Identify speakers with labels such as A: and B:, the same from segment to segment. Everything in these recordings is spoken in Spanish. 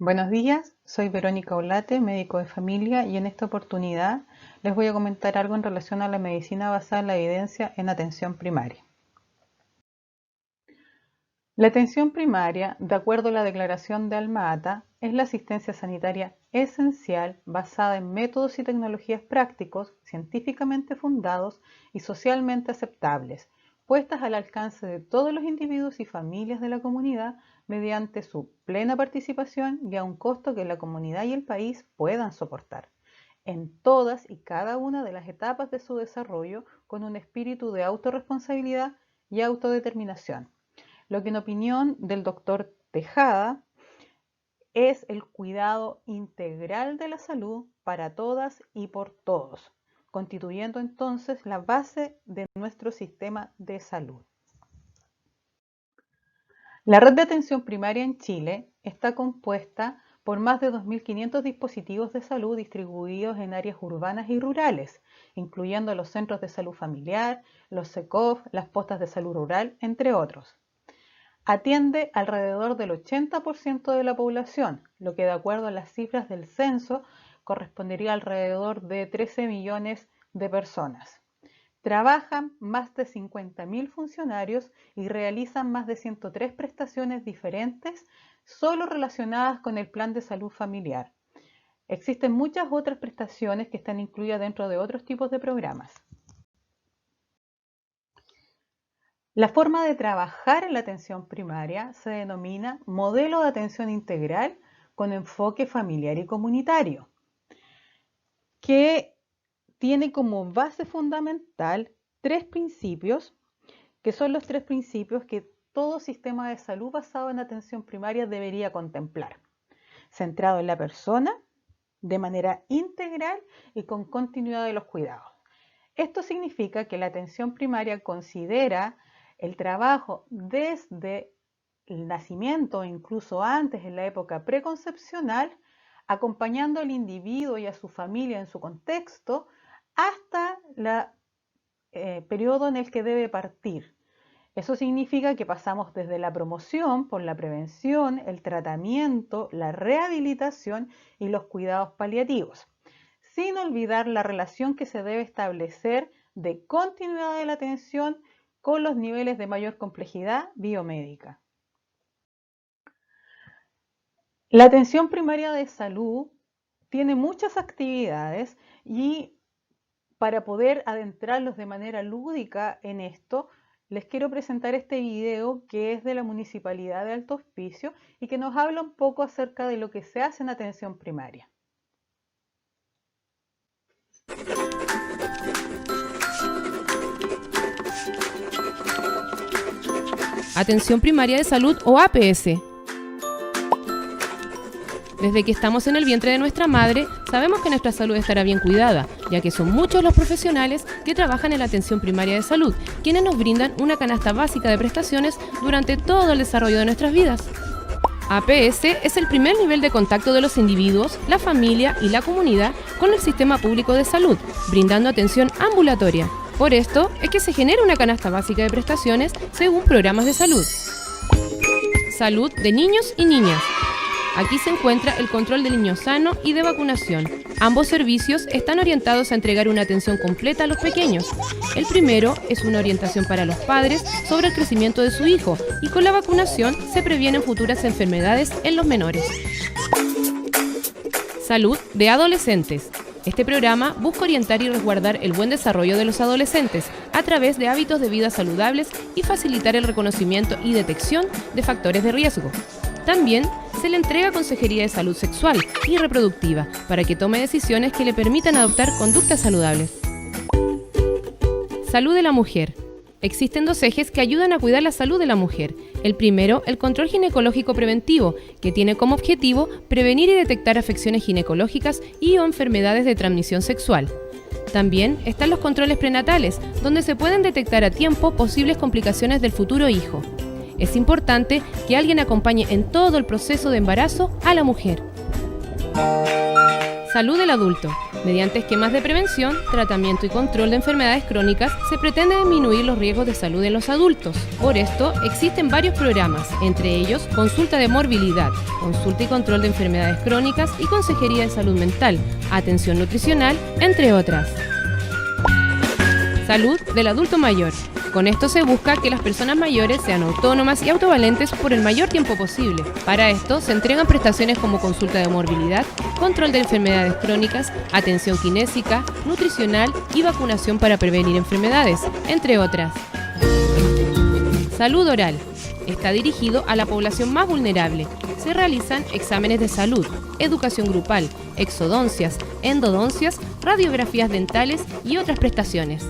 A: Buenos días, soy Verónica Olate, médico de familia, y en esta oportunidad les voy a comentar algo en relación a la medicina basada en la evidencia en atención primaria. La atención primaria, de acuerdo a la declaración de Alma-Ata, es la asistencia sanitaria esencial basada en métodos y tecnologías prácticos, científicamente fundados y socialmente aceptables, puestas al alcance de todos los individuos y familias de la comunidad mediante su plena participación y a un costo que la comunidad y el país puedan soportar, en todas y cada una de las etapas de su desarrollo con un espíritu de autorresponsabilidad y autodeterminación. Lo que en opinión del doctor Tejada es el cuidado integral de la salud para todas y por todos, constituyendo entonces la base de nuestro sistema de salud. La red de atención primaria en Chile está compuesta por más de 2.500 dispositivos de salud distribuidos en áreas urbanas y rurales, incluyendo los centros de salud familiar, los CECOF, las postas de salud rural, entre otros. Atiende alrededor del 80% de la población, lo que de acuerdo a las cifras del censo correspondería a alrededor de 13 millones de personas. Trabajan más de 50.000 funcionarios y realizan más de 103 prestaciones diferentes solo relacionadas con el plan de salud familiar. Existen muchas otras prestaciones que están incluidas dentro de otros tipos de programas. La forma de trabajar en la atención primaria se denomina modelo de atención integral con enfoque familiar y comunitario, que tiene como base fundamental tres principios, que son los tres principios que todo sistema de salud basado en atención primaria debería contemplar. Centrado en la persona, de manera integral y con continuidad de los cuidados. Esto significa que la atención primaria considera el trabajo desde el nacimiento, incluso antes, en la época preconcepcional, acompañando al individuo y a su familia en su contexto, hasta el periodo en el que debe partir. Eso significa que pasamos desde la promoción por la prevención, el tratamiento, la rehabilitación y los cuidados paliativos, sin olvidar la relación que se debe establecer de continuidad de la atención con los niveles de mayor complejidad biomédica. La atención primaria de salud tiene muchas actividades y para poder adentrarlos de manera lúdica en esto, les quiero presentar este video que es de la Municipalidad de Alto Hospicio y que nos habla un poco acerca de lo que se hace en atención primaria.
B: Atención Primaria de Salud o APS. Desde que estamos en el vientre de nuestra madre, sabemos que nuestra salud estará bien cuidada, ya que son muchos los profesionales que trabajan en la atención primaria de salud, quienes nos brindan una canasta básica de prestaciones durante todo el desarrollo de nuestras vidas. APS es el primer nivel de contacto de los individuos, la familia y la comunidad con el sistema público de salud, brindando atención ambulatoria. Por esto es que se genera una canasta básica de prestaciones según programas de salud. Salud de niños y niñas. Aquí se encuentra el control del niño sano y de vacunación. Ambos servicios están orientados a entregar una atención completa a los pequeños. El primero es una orientación para los padres sobre el crecimiento de su hijo y con la vacunación se previenen futuras enfermedades en los menores. Salud de adolescentes. Este programa busca orientar y resguardar el buen desarrollo de los adolescentes a través de hábitos de vida saludables y facilitar el reconocimiento y detección de factores de riesgo. También se le entrega consejería de salud sexual y reproductiva para que tome decisiones que le permitan adoptar conductas saludables. Salud de la mujer. Existen dos ejes que ayudan a cuidar la salud de la mujer. El primero, el control ginecológico preventivo, que tiene como objetivo prevenir y detectar afecciones ginecológicas y o enfermedades de transmisión sexual. También están los controles prenatales, donde se pueden detectar a tiempo posibles complicaciones del futuro hijo. Es importante que alguien acompañe en todo el proceso de embarazo a la mujer. Salud del adulto. Mediante esquemas de prevención, tratamiento y control de enfermedades crónicas, se pretende disminuir los riesgos de salud en los adultos. Por esto, existen varios programas, entre ellos consulta de morbilidad, consulta y control de enfermedades crónicas y consejería de salud mental, atención nutricional, entre otras. Salud del adulto mayor. Con esto se busca que las personas mayores sean autónomas y autovalentes por el mayor tiempo posible. Para esto se entregan prestaciones como consulta de morbilidad, control de enfermedades crónicas, atención kinésica, nutricional y vacunación para prevenir enfermedades, entre otras. Salud oral. Está dirigido a la población más vulnerable. Se realizan exámenes de salud, educación grupal, exodoncias, endodoncias, radiografías dentales y otras prestaciones.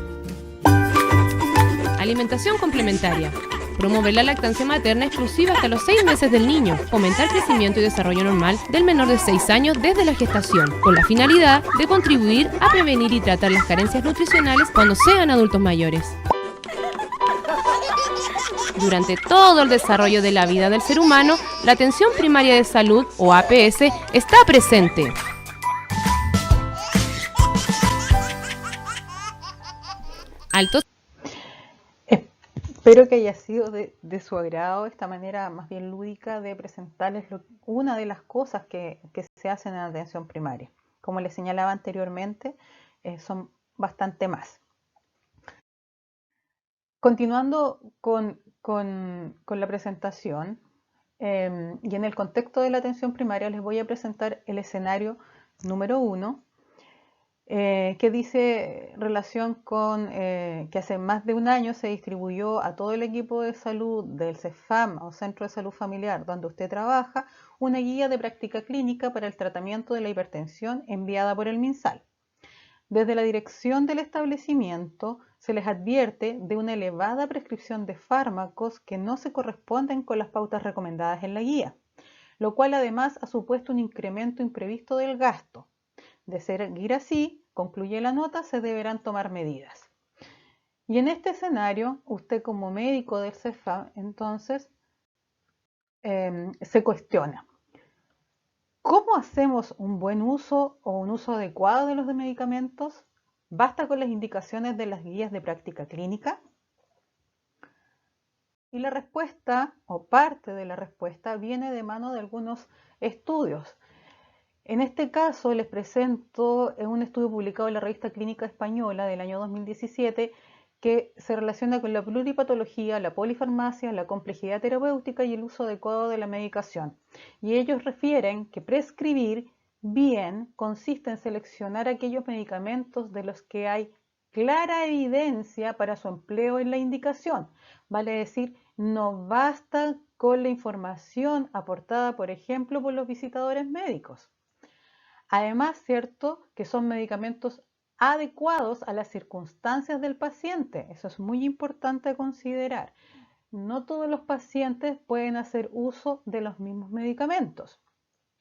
B: Alimentación complementaria. Promover la lactancia materna exclusiva hasta los 6 meses del niño. Fomentar crecimiento y desarrollo normal del menor de 6 años desde la gestación, con la finalidad de contribuir a prevenir y tratar las carencias nutricionales cuando sean adultos mayores. Durante todo el desarrollo de la vida del ser humano, la atención primaria de salud, o APS, está presente. Altos.
A: Espero que haya sido de su agrado esta manera más bien lúdica de presentarles una de las cosas que se hacen en la atención primaria. Como les señalaba anteriormente, son bastante más. Continuando con la presentación, y en el contexto de la atención primaria les voy a presentar el escenario número 1, que dice relación con que hace más de un año se distribuyó a todo el equipo de salud del CEFAM o Centro de Salud Familiar donde usted trabaja una guía de práctica clínica para el tratamiento de la hipertensión enviada por el MinSal. Desde la dirección del establecimiento se les advierte de una elevada prescripción de fármacos que no se corresponden con las pautas recomendadas en la guía, lo cual además ha supuesto un incremento imprevisto del gasto. De seguir así, concluye la nota, se deberán tomar medidas. Y en este escenario, usted como médico del CEFAM, entonces, se cuestiona, ¿cómo hacemos un buen uso o un uso adecuado de los medicamentos? ¿Basta con las indicaciones de las guías de práctica clínica? Y la respuesta, o parte de la respuesta, viene de mano de algunos estudios. En este caso les presento un estudio publicado en la Revista Clínica Española del año 2017 que se relaciona con la pluripatología, la polifarmacia, la complejidad terapéutica y el uso adecuado de la medicación. Y ellos refieren que prescribir bien consiste en seleccionar aquellos medicamentos de los que hay clara evidencia para su empleo en la indicación. Vale decir, no basta con la información aportada, por ejemplo, por los visitadores médicos. Además, cierto que son medicamentos adecuados a las circunstancias del paciente. Eso es muy importante considerar. No todos los pacientes pueden hacer uso de los mismos medicamentos.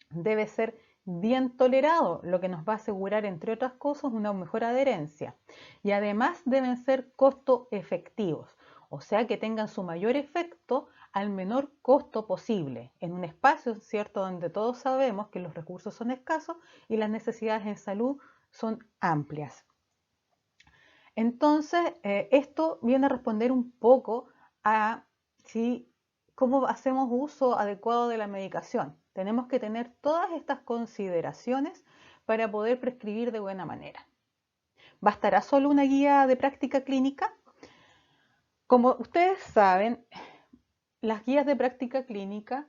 A: Debe ser bien tolerado, lo que nos va a asegurar, entre otras cosas, una mejor adherencia. Y además deben ser costo efectivos, o sea que tengan su mayor efecto al menor costo posible, en un espacio, ¿cierto?, donde todos sabemos que los recursos son escasos y las necesidades en salud son amplias. Entonces, esto viene a responder un poco a cómo hacemos uso adecuado de la medicación. Tenemos que tener todas estas consideraciones para poder prescribir de buena manera. ¿Bastará solo una guía de práctica clínica? Como ustedes saben, las guías de práctica clínica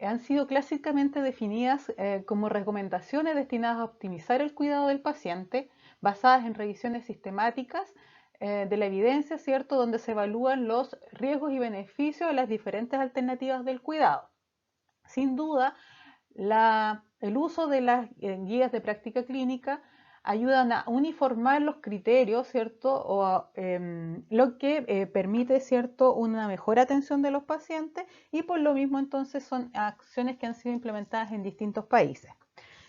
A: han sido clásicamente definidas como recomendaciones destinadas a optimizar el cuidado del paciente, basadas en revisiones sistemáticas de la evidencia, ¿cierto?, donde se evalúan los riesgos y beneficios de las diferentes alternativas del cuidado. Sin duda, el uso de las guías de práctica clínica ayudan a uniformar los criterios, ¿cierto?, lo que permite, ¿cierto?, una mejor atención de los pacientes y por lo mismo entonces son acciones que han sido implementadas en distintos países.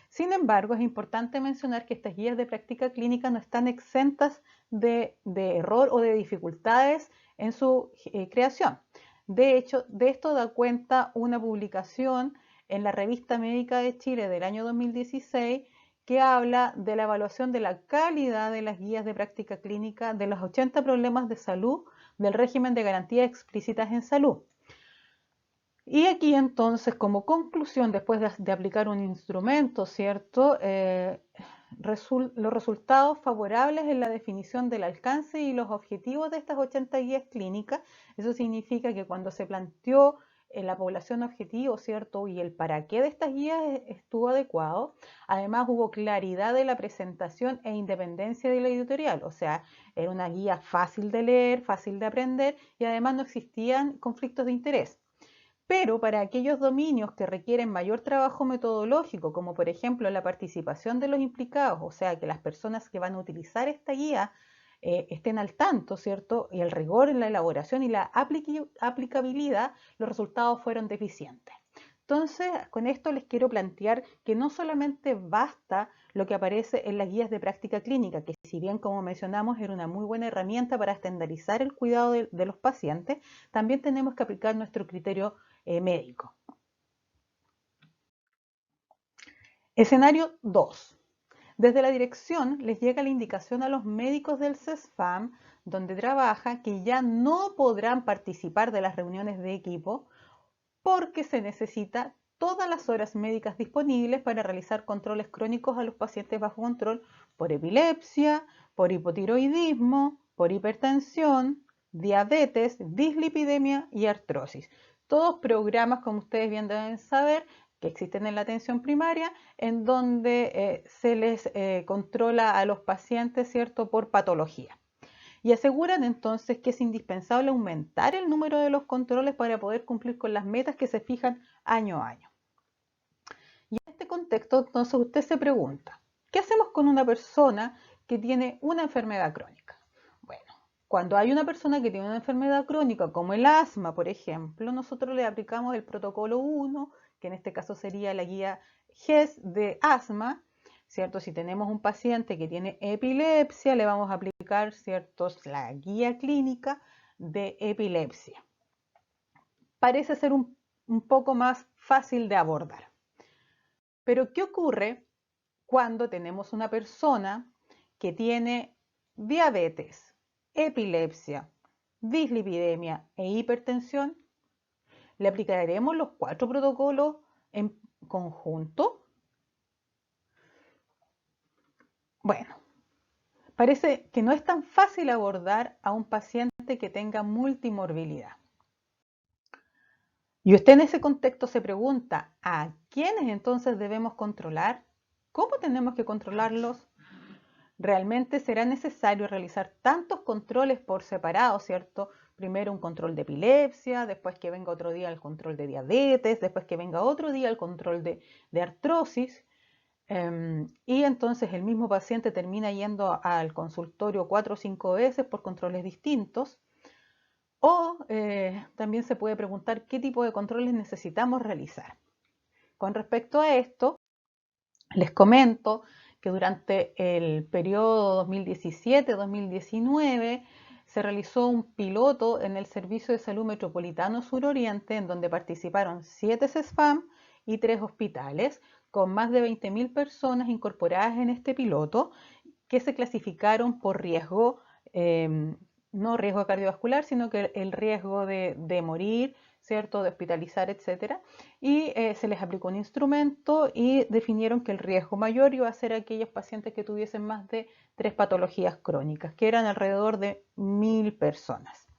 A: Sin embargo, es importante mencionar que estas guías de práctica clínica no están exentas de error o de dificultades en su creación. De hecho, de esto da cuenta una publicación en la Revista Médica de Chile del año 2016 que habla de la evaluación de la calidad de las guías de práctica clínica de los 80 problemas de salud del régimen de garantías explícitas en salud. Y aquí entonces, como conclusión, después de aplicar un instrumento, ¿cierto? Los resultados favorables en la definición del alcance y los objetivos de estas 80 guías clínicas. Eso significa que cuando se planteó la población objetivo, ¿cierto? Y el para qué de estas guías estuvo adecuado. Además, hubo claridad de la presentación e independencia de la editorial. O sea, era una guía fácil de leer, fácil de aprender y además no existían conflictos de interés. Pero para aquellos dominios que requieren mayor trabajo metodológico, como por ejemplo la participación de los implicados, o sea, que las personas que van a utilizar esta guía estén al tanto, ¿cierto? Y el rigor en la elaboración y la aplicabilidad, los resultados fueron deficientes. Entonces, con esto les quiero plantear que no solamente basta lo que aparece en las guías de práctica clínica, que si bien, como mencionamos, era una muy buena herramienta para estandarizar el cuidado de los pacientes, también tenemos que aplicar nuestro criterio médico. Escenario 2. Desde la dirección les llega la indicación a los médicos del CESFAM, donde trabaja, que ya no podrán participar de las reuniones de equipo porque se necesita todas las horas médicas disponibles para realizar controles crónicos a los pacientes bajo control por epilepsia, por hipotiroidismo, por hipertensión, diabetes, dislipidemia y artrosis. Todos programas, como ustedes bien deben saber, que existen en la atención primaria, en donde se les controla a los pacientes, ¿cierto?, por patología. Y aseguran entonces que es indispensable aumentar el número de los controles para poder cumplir con las metas que se fijan año a año. Y en este contexto, entonces usted se pregunta, ¿qué hacemos con una persona que tiene una enfermedad crónica? Bueno, cuando hay una persona que tiene una enfermedad crónica, como el asma, por ejemplo, nosotros le aplicamos el protocolo 1, que en este caso sería la guía GES de asma, ¿cierto? Si tenemos un paciente que tiene epilepsia, le vamos a aplicar, ¿cierto?, la guía clínica de epilepsia. Parece ser un poco más fácil de abordar. Pero, ¿qué ocurre cuando tenemos una persona que tiene diabetes, epilepsia, dislipidemia e hipertensión? ¿Le aplicaremos los 4 protocolos en conjunto? Bueno, parece que no es tan fácil abordar a un paciente que tenga multimorbilidad. Y usted en ese contexto se pregunta, ¿a quiénes entonces debemos controlar? ¿Cómo tenemos que controlarlos? ¿Realmente será necesario realizar tantos controles por separado, ¿cierto? Primero un control de epilepsia, después que venga otro día el control de diabetes, después que venga otro día el control de artrosis. Y entonces el mismo paciente termina yendo al consultorio 4 o 5 veces por controles distintos. O también se puede preguntar qué tipo de controles necesitamos realizar. Con respecto a esto, les comento que durante el periodo 2017-2019 se realizó un piloto en el Servicio de Salud Metropolitano Suroriente, en donde participaron 7 CESFAM y 3 hospitales, con más de 20.000 personas incorporadas en este piloto, que se clasificaron por riesgo, no riesgo cardiovascular, sino que el riesgo de morir, ¿cierto?, de hospitalizar, etc. Y se les aplicó un instrumento y definieron que el riesgo mayor iba a ser aquellos pacientes que tuviesen más de 3 patologías crónicas, que eran alrededor de 1.000 personas.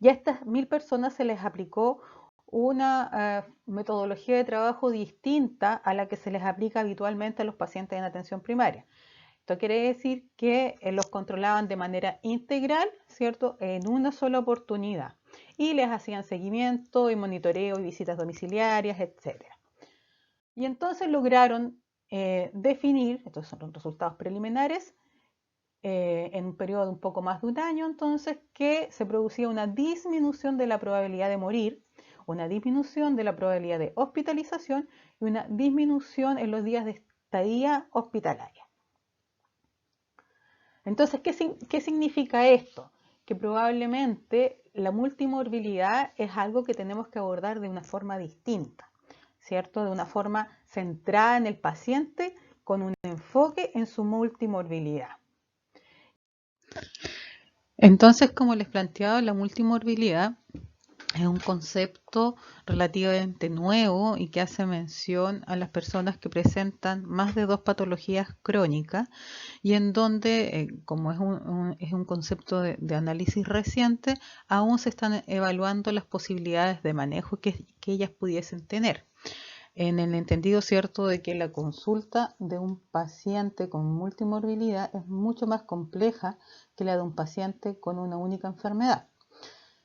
A: Y a estas 1.000 personas se les aplicó una metodología de trabajo distinta a la que se les aplica habitualmente a los pacientes en atención primaria. Esto quiere decir que los controlaban de manera integral, ¿cierto?, en una sola oportunidad, y les hacían seguimiento y monitoreo y visitas domiciliarias, etc. Y entonces lograron definir, estos son los resultados preliminares, en un periodo de un poco más de un año, entonces, que se producía una disminución de la probabilidad de morir, una disminución de la probabilidad de hospitalización y una disminución en los días de estadía hospitalaria. Entonces, ¿qué significa esto? Que probablemente la multimorbilidad es algo que tenemos que abordar de una forma distinta, ¿cierto? De una forma centrada en el paciente con un enfoque en su multimorbilidad. Entonces, como les planteaba, la multimorbilidad es un concepto relativamente nuevo y que hace mención a las personas que presentan más de 2 patologías crónicas y en donde, como es un concepto de análisis reciente, aún se están evaluando las posibilidades de manejo que ellas pudiesen tener. En el entendido cierto de que la consulta de un paciente con multimorbilidad es mucho más compleja que la de un paciente con una única enfermedad.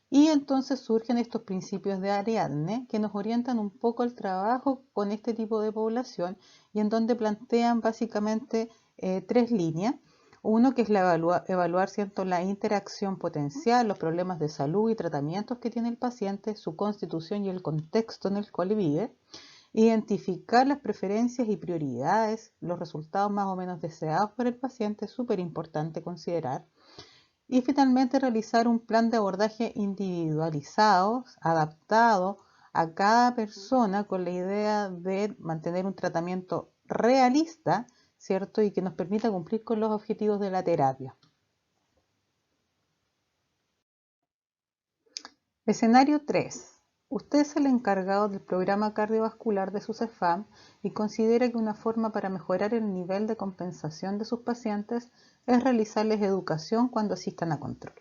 A: Y entonces surgen estos principios de Ariadne que nos orientan un poco el trabajo con este tipo de población y en donde plantean básicamente 3 líneas. Uno que es evaluar ¿cierto? La interacción potencial, los problemas de salud y tratamientos que tiene el paciente, su constitución y el contexto en el cual vive. Identificar las preferencias y prioridades, los resultados más o menos deseados por el paciente, es súper importante considerar. Y finalmente realizar un plan de abordaje individualizado, adaptado a cada persona con la idea de mantener un tratamiento realista, ¿cierto? Y que nos permita cumplir con los objetivos de la terapia. Escenario 3. Usted es el encargado del programa cardiovascular de su CEFAM y considera que una forma para mejorar el nivel de compensación de sus pacientes es realizarles educación cuando asistan a control.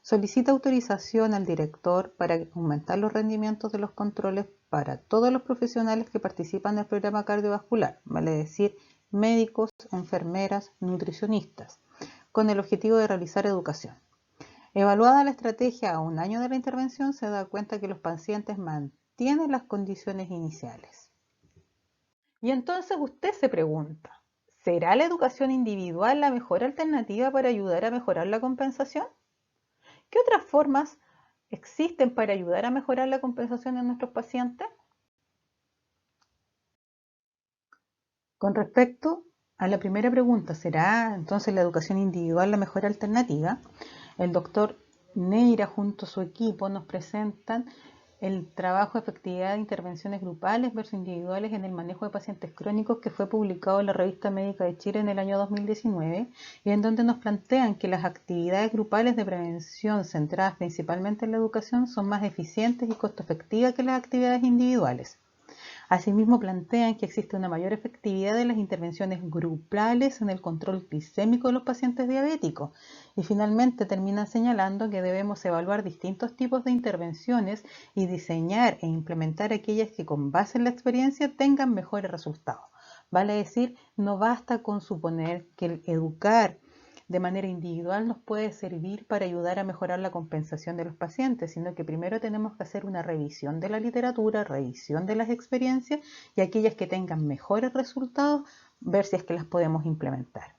A: Solicita autorización al director para aumentar los rendimientos de los controles para todos los profesionales que participan del programa cardiovascular, vale decir, médicos, enfermeras, nutricionistas, con el objetivo de realizar educación. Evaluada la estrategia a un año de la intervención, se da cuenta que los pacientes mantienen las condiciones iniciales. Y entonces usted se pregunta, ¿será la educación individual la mejor alternativa para ayudar a mejorar la compensación? ¿Qué otras formas existen para ayudar a mejorar la compensación en nuestros pacientes? Con respecto a la primera pregunta, ¿será entonces la educación individual la mejor alternativa? El doctor Neira junto a su equipo nos presentan el trabajo de efectividad de intervenciones grupales versus individuales en el manejo de pacientes crónicos que fue publicado en la Revista Médica de Chile en el año 2019 y en donde nos plantean que las actividades grupales de prevención centradas principalmente en la educación son más eficientes y costo efectivas que las actividades individuales. Asimismo, plantean que existe una mayor efectividad de las intervenciones grupales en el control glicémico de los pacientes diabéticos. Y finalmente terminan señalando que debemos evaluar distintos tipos de intervenciones y diseñar e implementar aquellas que con base en la experiencia tengan mejores resultados. Vale decir, no basta con suponer que el educar de manera individual nos puede servir para ayudar a mejorar la compensación de los pacientes, sino que primero tenemos que hacer una revisión de la literatura, revisión de las experiencias y aquellas que tengan mejores resultados, ver si es que las podemos implementar.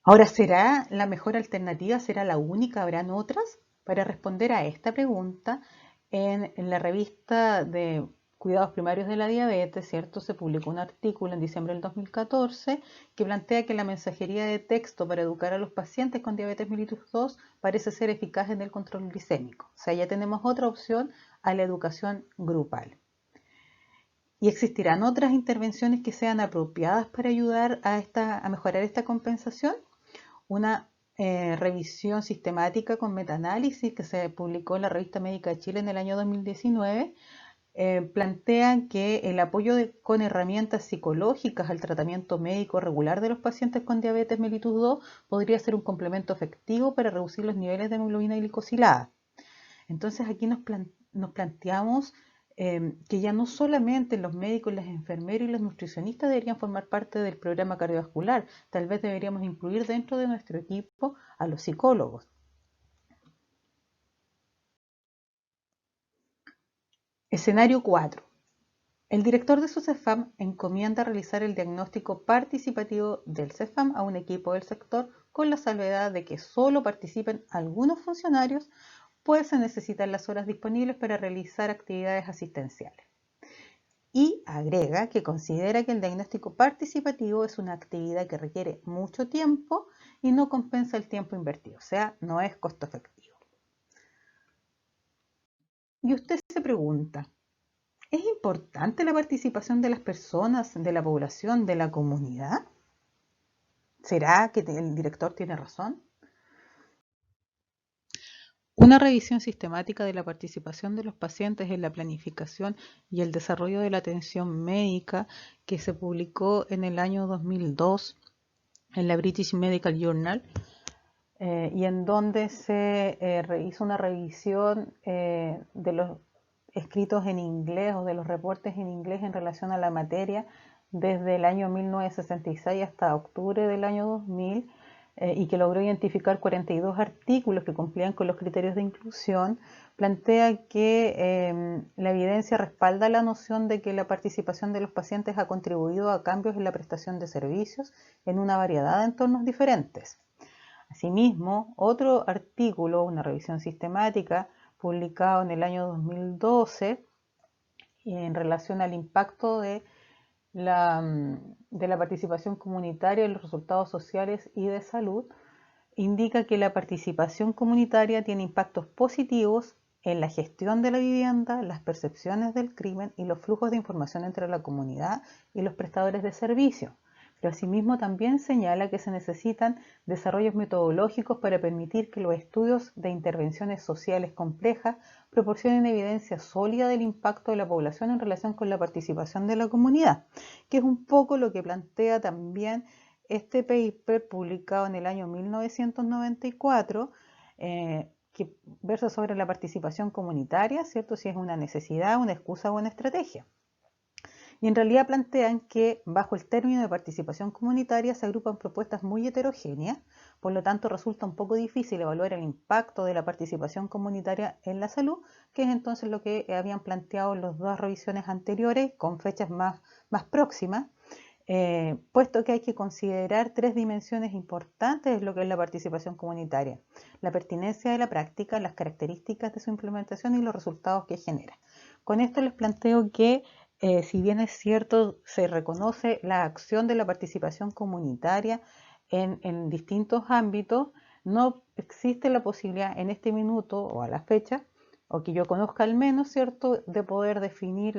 A: Ahora, ¿será la mejor alternativa? ¿Será la única? ¿Habrán otras? Para responder a esta pregunta, en la revista de Cuidados Primarios de la Diabetes, ¿cierto? Se publicó un artículo en diciembre del 2014 que plantea que la mensajería de texto para educar a los pacientes con diabetes mellitus 2 parece ser eficaz en el control glicémico. O sea, ya tenemos otra opción a la educación grupal. ¿Y existirán otras intervenciones que sean apropiadas para ayudar a mejorar esta compensación? Una revisión sistemática con metaanálisis que se publicó en la Revista Médica de Chile en el año 2019 plantean que el apoyo con herramientas psicológicas al tratamiento médico regular de los pacientes con diabetes mellitus 2 podría ser un complemento efectivo para reducir los niveles de hemoglobina glicosilada. Entonces aquí nos planteamos que ya no solamente los médicos, los enfermeros y los nutricionistas deberían formar parte del programa cardiovascular, tal vez deberíamos incluir dentro de nuestro equipo a los psicólogos. Escenario 4. El director de su CEFAM encomienda realizar el diagnóstico participativo del CEFAM a un equipo del sector con la salvedad de que solo participen algunos funcionarios, pues se necesitan las horas disponibles para realizar actividades asistenciales. Y agrega que considera que el diagnóstico participativo es una actividad que requiere mucho tiempo y no compensa el tiempo invertido, o sea, no es costo efectivo. Y usted se pregunta, ¿Es importante la participación de las personas, de la población, de la comunidad? ¿Será que el director tiene razón? Una revisión sistemática de la participación de los pacientes en la planificación y el desarrollo de la atención médica que se publicó en el año 2002 en la British Medical Journal y en donde se hizo una revisión de los escritos en inglés o de los reportes en inglés en relación a la materia desde el año 1966 hasta octubre del año 2000 y que logró identificar 42 artículos que cumplían con los criterios de inclusión, plantea que la evidencia respalda la noción de que la participación de los pacientes ha contribuido a cambios en la prestación de servicios en una variedad de entornos diferentes. Asimismo, otro artículo, una revisión sistemática, publicado en el año 2012 en relación al impacto de la participación comunitaria en los resultados sociales y de salud, indica que la participación comunitaria tiene impactos positivos en la gestión de la vivienda, las percepciones del crimen y los flujos de información entre la comunidad y los prestadores de servicios. Pero asimismo también señala que se necesitan desarrollos metodológicos para permitir que los estudios de intervenciones sociales complejas proporcionen evidencia sólida del impacto de la población en relación con la participación de la comunidad, que es un poco lo que plantea también este paper publicado en el año 1994, que versa sobre la participación comunitaria, ¿cierto? Si es una necesidad, una excusa o una estrategia. Y en realidad plantean que bajo el término de participación comunitaria se agrupan propuestas muy heterogéneas, por lo tanto resulta un poco difícil evaluar el impacto de la participación comunitaria en la salud, que es entonces lo que habían planteado las dos revisiones anteriores con fechas más próximas, puesto que hay que considerar tres dimensiones importantes de lo que es la participación comunitaria: la pertinencia de la práctica, las características de su implementación y los resultados que genera. Con esto les planteo que si bien es cierto, se reconoce la acción de la participación comunitaria en distintos ámbitos, no existe la posibilidad en este minuto o a la fecha, o que yo conozca al menos, ¿cierto?, de poder definir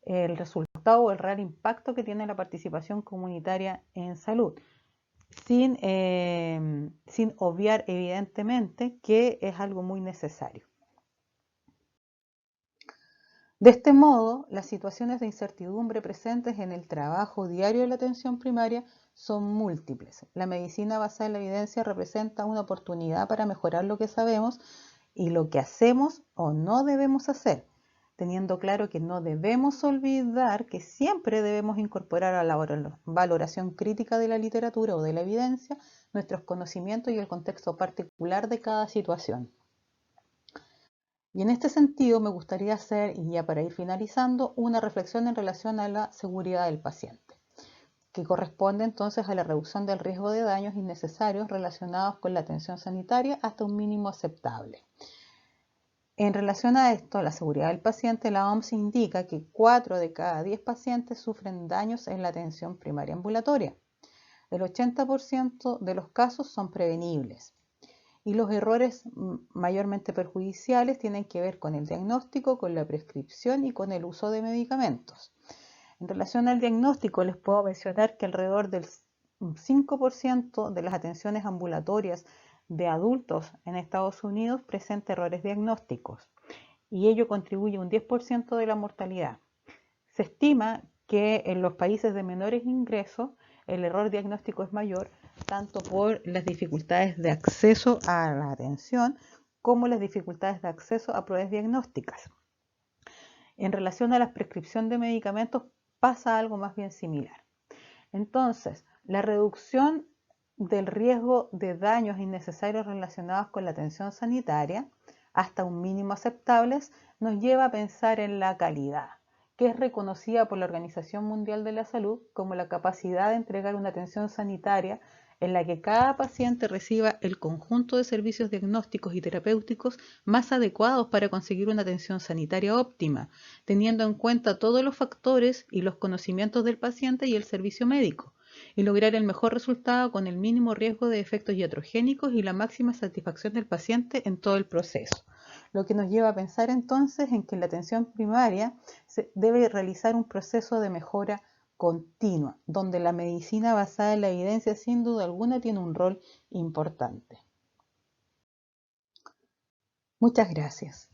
A: el resultado o el real impacto que tiene la participación comunitaria en salud, sin obviar evidentemente que es algo muy necesario. De este modo, las situaciones de incertidumbre presentes en el trabajo diario de la atención primaria son múltiples. La medicina basada en la evidencia representa una oportunidad para mejorar lo que sabemos y lo que hacemos o no debemos hacer, teniendo claro que no debemos olvidar que siempre debemos incorporar a la valoración crítica de la literatura o de la evidencia nuestros conocimientos y el contexto particular de cada situación. Y en este sentido me gustaría hacer, y ya para ir finalizando, una reflexión en relación a la seguridad del paciente, que corresponde entonces a la reducción del riesgo de daños innecesarios relacionados con la atención sanitaria hasta un mínimo aceptable. En relación a esto, la seguridad del paciente, la OMS indica que 4 de cada 10 pacientes sufren daños en la atención primaria ambulatoria. El 80% de los casos son prevenibles. Y los errores mayormente perjudiciales tienen que ver con el diagnóstico, con la prescripción y con el uso de medicamentos. En relación al diagnóstico, les puedo mencionar que alrededor del 5% de las atenciones ambulatorias de adultos en Estados Unidos presenta errores diagnósticos y ello contribuye a un 10% de la mortalidad. Se estima que en los países de menores ingresos el error diagnóstico es mayor, tanto por las dificultades de acceso a la atención como las dificultades de acceso a pruebas diagnósticas. En relación a la prescripción de medicamentos pasa algo más bien similar. Entonces, la reducción del riesgo de daños innecesarios relacionados con la atención sanitaria hasta un mínimo aceptables nos lleva a pensar en la calidad, que es reconocida por la Organización Mundial de la Salud como la capacidad de entregar una atención sanitaria en la que cada paciente reciba el conjunto de servicios diagnósticos y terapéuticos más adecuados para conseguir una atención sanitaria óptima, teniendo en cuenta todos los factores y los conocimientos del paciente y el servicio médico, y lograr el mejor resultado con el mínimo riesgo de efectos iatrogénicos y la máxima satisfacción del paciente en todo el proceso. lo que nos lleva a pensar entonces en que la atención primaria se debe realizar un proceso de mejora continua, donde la medicina basada en la evidencia sin duda alguna tiene un rol importante. Muchas gracias.